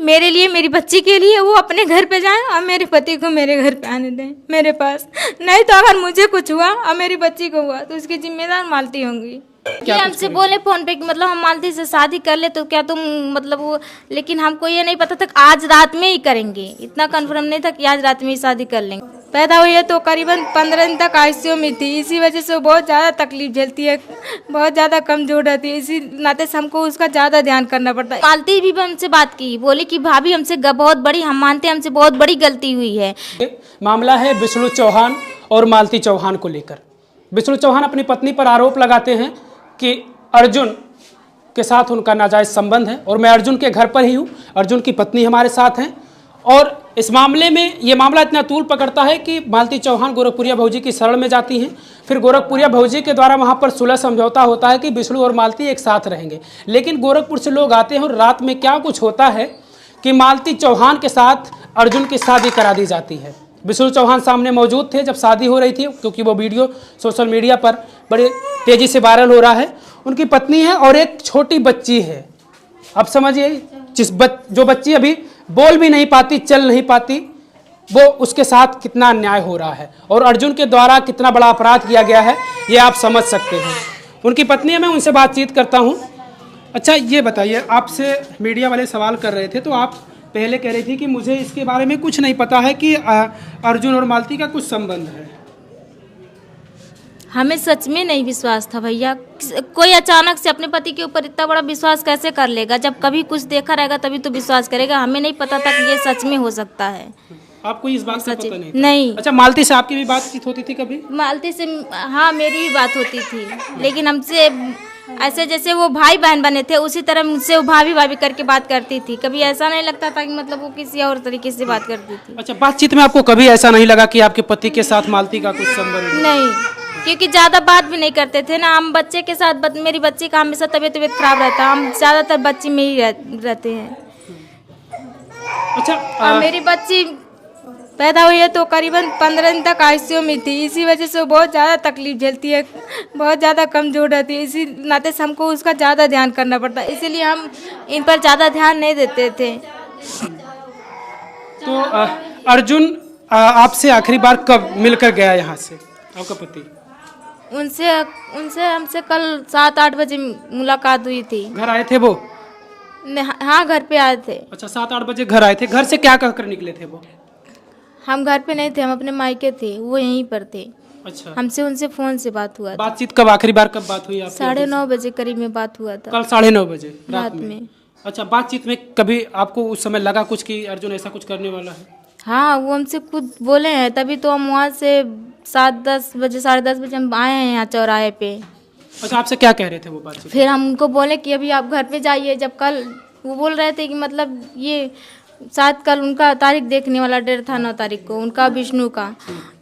मेरे लिए, मेरी बच्ची के लिए वो अपने घर पे जाएं और मेरे पति को मेरे घर पे आने दें, मेरे पास। नहीं तो अगर मुझे कुछ हुआ और मेरी बच्ची को हुआ तो उसकी जिम्मेदार मालती होंगी। ये हमसे बोले फोन पे कि मतलब हम मालती से शादी कर ले तो क्या तुम मतलब वो, लेकिन हमको ये नहीं पता था कि आज रात में ही करेंगे। इतना कंफर्म नहीं था कि आज रात में ही शादी कर लेंगे। पैदा हुई है तो करीबन 15 दिन तक आईसीयू में थी। इसी वजह से वो बहुत ज़्यादा तकलीफ झेलती है, बहुत ज़्यादा कमजोर रहती है। इसी नाते से हमको उसका ज़्यादा ध्यान करना पड़ता है। मालती भी हमसे बात की, बोली कि भाभी हमसे बहुत बड़ी, हम मानते हैं हमसे बहुत बड़ी गलती हुई है। मामला है विष्णु चौहान और मालती चौहान को लेकर। विष्णु चौहान अपनी पत्नी पर आरोप लगाते हैं कि अर्जुन के साथ उनका नाजायज संबंध है और मैं अर्जुन के घर पर ही हूँ, अर्जुन की पत्नी हमारे साथ हैं। और इस मामले में ये मामला इतना तूल पकड़ता है कि मालती चौहान गोरखपुरिया भौजी की शरण में जाती हैं। फिर गोरखपुरिया भौजी के द्वारा वहाँ पर सुलह समझौता होता है कि विष्णु और मालती एक साथ रहेंगे। लेकिन गोरखपुर से लोग आते हैं और रात में क्या कुछ होता है कि मालती चौहान के साथ अर्जुन की शादी करा दी जाती है। विष्णु चौहान सामने मौजूद थे जब शादी हो रही थी, क्योंकि वो वीडियो सोशल मीडिया पर बड़े तेज़ी से वायरल हो रहा है। उनकी पत्नी है और एक छोटी बच्ची है। अब समझिए जो बच्ची अभी बोल भी नहीं पाती, चल नहीं पाती, वो उसके साथ कितना अन्याय हो रहा है और अर्जुन के द्वारा कितना बड़ा अपराध किया गया है, ये आप समझ सकते हैं। उनकी पत्नी है, मैं उनसे बातचीत करता हूँ। अच्छा ये बताइए, आपसे मीडिया वाले सवाल कर रहे थे तो आप पहले कह रही थी कि मुझे इसके बारे में कुछ नहीं पता है कि अर्जुन और मालती का कुछ संबंध है। हमें सच में नहीं विश्वास था भैया। कोई अचानक से अपने पति के ऊपर इतना बड़ा विश्वास कैसे कर लेगा? जब कभी कुछ देखा रहेगा तभी तो विश्वास करेगा। हमें नहीं पता था कि ये सच में हो सकता है। आपको इस बात का पता नहीं था? नहीं। अच्छा, मालती से आपकी भी बातचीत होती थी कभी? मालती से हाँ, मेरी भी बात होती थी, लेकिन हमसे ऐसे जैसे वो भाई बहन बने थे उसी तरह मुझसे वो भाभी भाभी करके बात करती थी। कभी ऐसा नहीं लगता था कि मतलब वो किसी और तरीके से बात करती थी। अच्छा, बातचीत में आपको कभी ऐसा नहीं लगा कि आपके पति के साथ मालती का कुछ संबंध? नहीं, क्योंकि ज़्यादा बात भी नहीं करते थे ना। हम बच्चे के साथ मेरी बच्ची का हमेशा तबीयत खराब रहता, हम ज़्यादातर बच्ची में ही रहते हैं। अच्छा, मेरी बच्ची पैदा हुई है तो करीबन 15 दिन तक आईसीयू में थी। इसी वजह से वो बहुत ज़्यादा तकलीफ झेलती है, बहुत ज़्यादा कमज़ोर रहती है। इसी नाते से हमको उसका ज़्यादा ध्यान करना पड़ता है, इसीलिए हम इन पर ज़्यादा ध्यान नहीं देते थे। तो अर्जुन आपसे आखिरी बार कब मिलकर गया यहाँ से, आपका पति? उनसे हमसे कल 7-8 बजे मुलाकात हुई थी। घर आए थे वो? हाँ, घर पे आए थे। अच्छा, 7-8 बजे घर आए थे। घर से क्या कहकर निकले थे वो? हम घर पे नहीं थे, हम अपने मायके थे, वो यहीं पर थे। अच्छा, हमसे उनसे फोन से बात हुआ था। बातचीत कब, आखिरी बार कब बात हुई आपकी? 9:30 बजे करीब में बात हुआ था। कल 9:30 बजे रात में। अच्छा, बातचीत में कभी आपको उस समय लगा कुछ कि अर्जुन ऐसा कुछ करने वाला है? हाँ, वो हमसे खुद बोले हैं, तभी तो हम वहाँ से 7-10 बजे 10:30 बजे हम आए हैं यहाँ चौराहे पे। अच्छा, आपसे क्या कह रहे थे वो बातचीत? फिर हम उनको बोले कि अभी आप घर पे जाइए। जब कल वो बोल रहे थे कि मतलब ये शायद कल उनका तारीख देखने वाला डेट था, 9 तारीख को उनका, विष्णु का।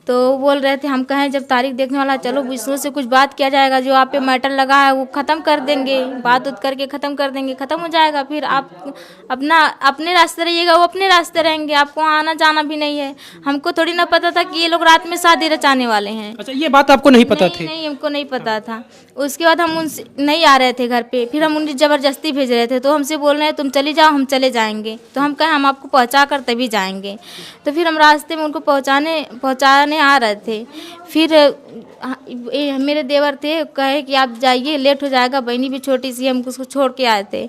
तो वो बोल रहे थे हम कहें जब तारीख देखने वाला, चलो विष्णु से कुछ बात किया जाएगा, जो आप पे मैटर लगा है वो ख़त्म कर देंगे, बात उत करके ख़त्म कर देंगे, ख़त्म हो जाएगा। फिर आप अपने रास्ते रहिएगा, वो अपने रास्ते रहेंगे, आपको आना जाना भी नहीं है। हमको थोड़ी ना पता था कि ये लोग रात में शादी रचाने वाले हैं। अच्छा, ये बात आपको नहीं पता थी? नहीं, हमको नहीं पता था। उसके बाद हम उनसे नहीं आ रहे थे घर पे, फिर हम उन्हें ज़बरदस्ती भेज रहे थे। तो हमसे बोल रहे हैं तुम चली जाओ, हम चले जाएंगे। तो हम कहें हम आपको पहुँचा कर तभी जाएंगे। तो फिर हम रास्ते में उनको पहुँचाने आ रहे थे। फिर मेरे देवर थे, कहे कि आप जाइए, लेट हो जाएगा, बहनी भी छोटी सी, हम उसको छोड़ के आए थे।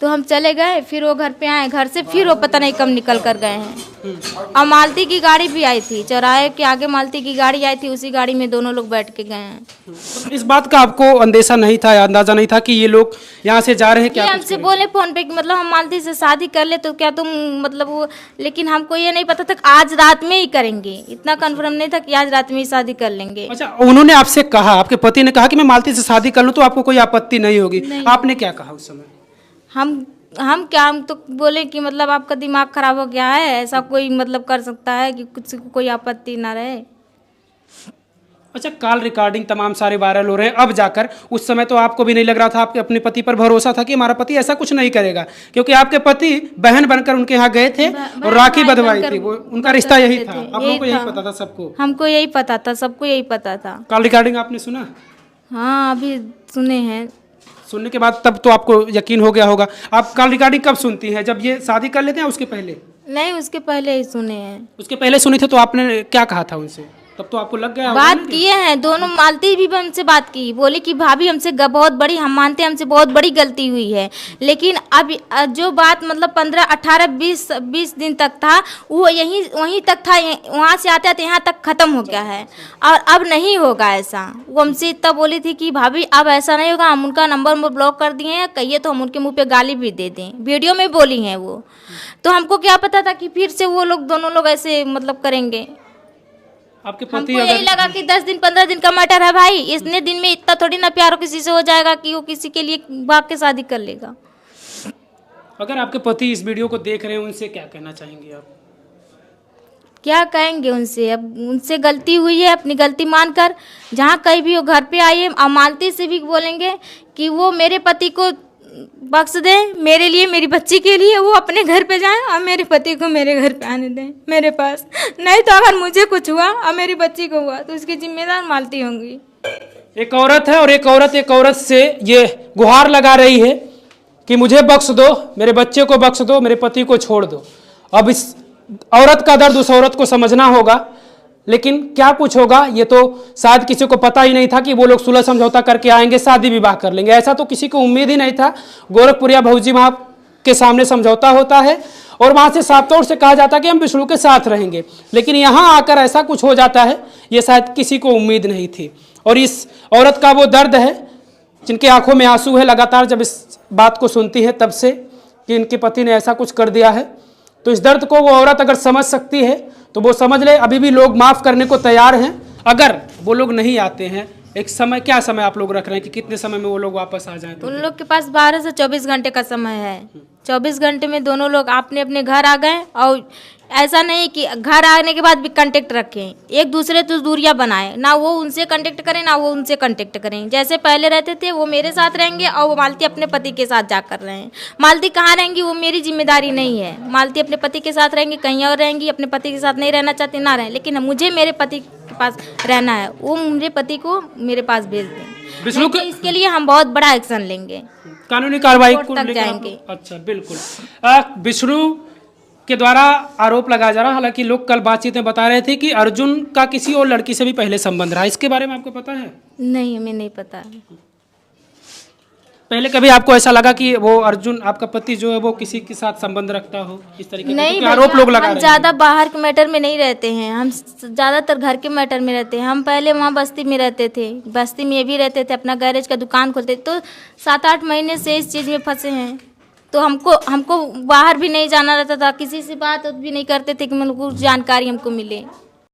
तो हम चले गए। फिर वो घर पे आए, घर से फिर वो पता नहीं कब निकल कर गए हैं। और मालती की गाड़ी भी आई थी, चौराहे के आगे मालती की गाड़ी आई थी, उसी गाड़ी में दोनों लोग बैठ के गए हैं। इस बात का आपको अंदेशा नहीं था, अंदाजा नहीं था कि ये लोग यहाँ से जा रहे हैं? क्या हमसे बोले फोन पे कि मतलब हम मालती से शादी कर ले तो क्या तुम मतलब वो, लेकिन हमको ये नहीं पता था कि आज रात में ही करेंगे। इतना कंफर्म नहीं था कि आज रात में ही शादी कर लेंगे। अच्छा, उन्होंने आपसे कहा, आपके पति ने कहा कि मैं मालती से शादी कर लूँ तो आपको कोई आपत्ति नहीं होगी, आपने क्या कहा उस समय? हम तो बोले कि मतलब आपका दिमाग खराब हो गया है, ऐसा कोई मतलब कर सकता है कि कुछ को कोई आपत्ति ना रहे। अच्छा, कॉल रिकॉर्डिंग तमाम सारे वायरल हो रहे हैं अब जाकर। उस समय तो आपको भी नहीं लग रहा था, आपके अपने पति पर भरोसा था कि हमारा पति ऐसा कुछ नहीं करेगा, क्योंकि आपके पति बहन बनकर उनके यहाँ गए थे और राखी बंधवाई थी, वो उनका रिश्ता यही था। आप लोगों को यही पता था? सबको? हमको यही पता था, सबको यही पता था। कॉल रिकॉर्डिंग आपने सुना? हाँ, अभी सुने हैं। सुनने के बाद तब तो आपको यकीन हो गया होगा। आप कॉल रिकॉर्डिंग कब सुनती हैं, जब ये शादी कर लेते हैं उसके पहले? नहीं, उसके पहले ही सुने हैं। उसके पहले सुनी थे तो आपने क्या कहा था उनसे? तब तो आपको लग गया होगा बात ना कि- किए हैं दोनों, मालती भी हमसे बात की, बोली कि भाभी हमसे बहुत बड़ी, हम मानते हैं हमसे बहुत बड़ी गलती हुई है, लेकिन अब जो बात मतलब 15, 18, 20 दिन तक था वो वहीं तक था, वहाँ से आते आते यहाँ तक खत्म हो गया है और अब नहीं होगा ऐसा। वो हमसे इतना बोली थी कि भाभी अब ऐसा नहीं होगा, हम उनका नंबर ब्लॉक कर दिए हैं, कहिए तो हम उनके मुँह पे गाली भी दे दें, वीडियो में बोली हैं वो। तो हमको क्या पता था कि फिर से वो लोग दोनों लोग ऐसे मतलब करेंगे। आपके हमको पति यही लगा कि 10 दिन 15 दिन का मैटर है भाई, इतने दिन में इतना थोड़ी ना प्यार किसी से हो जाएगा कि वो किसी के लिए भाग के शादी कर लेगा। अगर आपके पति इस वीडियो को देख रहे हैं उनसे क्या कहना चाहेंगे आप? क्या कहेंगे उनसे, अब उनसे गलती हुई है, अपनी गलती मानकर जहाँ कहीं भी वो घर पे आइए, और मालती से भी बोलेंगे कि वो मेरे पति को बख्श दें, मेरे लिए, मेरी बच्ची के लिए वो अपने घर पे जाएं और मेरे पति को मेरे घर पे आने दें मेरे पास। नहीं तो अगर मुझे कुछ हुआ और मेरी बच्ची को हुआ तो उसकी जिम्मेदार मालती होंगी। एक औरत है और एक औरत से ये गुहार लगा रही है कि मुझे बख्श दो, मेरे बच्चे को बख्श दो, मेरे पति को छोड़ दो। अब इस औरत का दर्द उस औरत को समझना होगा, लेकिन क्या कुछ होगा ये तो शायद किसी को पता ही नहीं था कि वो लोग सुलह समझौता करके आएंगे, शादी विवाह कर लेंगे, ऐसा तो किसी को उम्मीद ही नहीं था। गोरखपुरिया भौजी वहाँ के सामने समझौता होता है और वहाँ से साफ तौर से कहा जाता है कि हम विष्णु के साथ रहेंगे, लेकिन यहाँ आकर ऐसा कुछ हो जाता है, ये शायद किसी को उम्मीद नहीं थी। और इस औरत का वो दर्द है, जिनकी आंखों में आंसू है लगातार जब इस बात को सुनती है तब से कि इनके पति ने ऐसा कुछ कर दिया है, तो इस दर्द को वो औरत अगर समझ सकती है तो वो समझ ले अभी भी लोग माफ़ करने को तैयार हैं। अगर वो लोग नहीं आते हैं, एक समय, क्या समय आप लोग रख रहे हैं कि कितने समय में वो लोग वापस आ जाएं? तो उन लोग के पास 12 से 24 घंटे का समय है। 24 घंटे में दोनों लोग अपने अपने घर आ गए, और ऐसा नहीं कि घर आने के बाद भी कांटेक्ट रखें, एक दूसरे से दूरियां बनाएं, ना वो उनसे कांटेक्ट करें ना वो उनसे कांटेक्ट करें। जैसे पहले रहते थे वो मेरे साथ रहेंगे और वो मालती अपने पति के साथ जाकर रहें। मालती कहाँ रहेंगी वो मेरी जिम्मेदारी नहीं है, मालती अपने पति के साथ रहेंगी, कहीं और रहेंगी, अपने पति के साथ नहीं रहना चाहती ना रहें, लेकिन मुझे मेरे पति के पास रहना है, वो मेरे पति को मेरे पास भेज दें। विष्णु तो इसके लिए हम बहुत बड़ा एक्शन लेंगे, कानूनी कार्रवाई कोर्ट को तक लेकर जाएंगे। अच्छा, बिल्कुल। विष्णु के द्वारा आरोप लगाया जा रहा, हालांकि लोग कल बातचीत में बता रहे थे कि अर्जुन का किसी और लड़की से भी पहले संबंध रहा, इसके बारे में आपको पता है? नहीं, हमें नहीं पता। पहले कभी आपको ऐसा लगा कि वो अर्जुन, आपका पति जो है वो किसी के साथ संबंध रखता हो इस तरीके नहीं के आरोप लोग लगा हम रहे हैं? ज़्यादा बाहर के मैटर में नहीं रहते हैं, हम ज़्यादातर घर के मैटर में रहते हैं। हम पहले वहाँ बस्ती में रहते थे, बस्ती में भी रहते थे, अपना गैरेज का दुकान खोलते थे, तो 7-8 महीने से इस चीज़ में फंसे हैं। तो हमको बाहर भी नहीं जाना रहता था, किसी से बात भी नहीं करते थे कि मतलब कुछ जानकारी हमको मिले।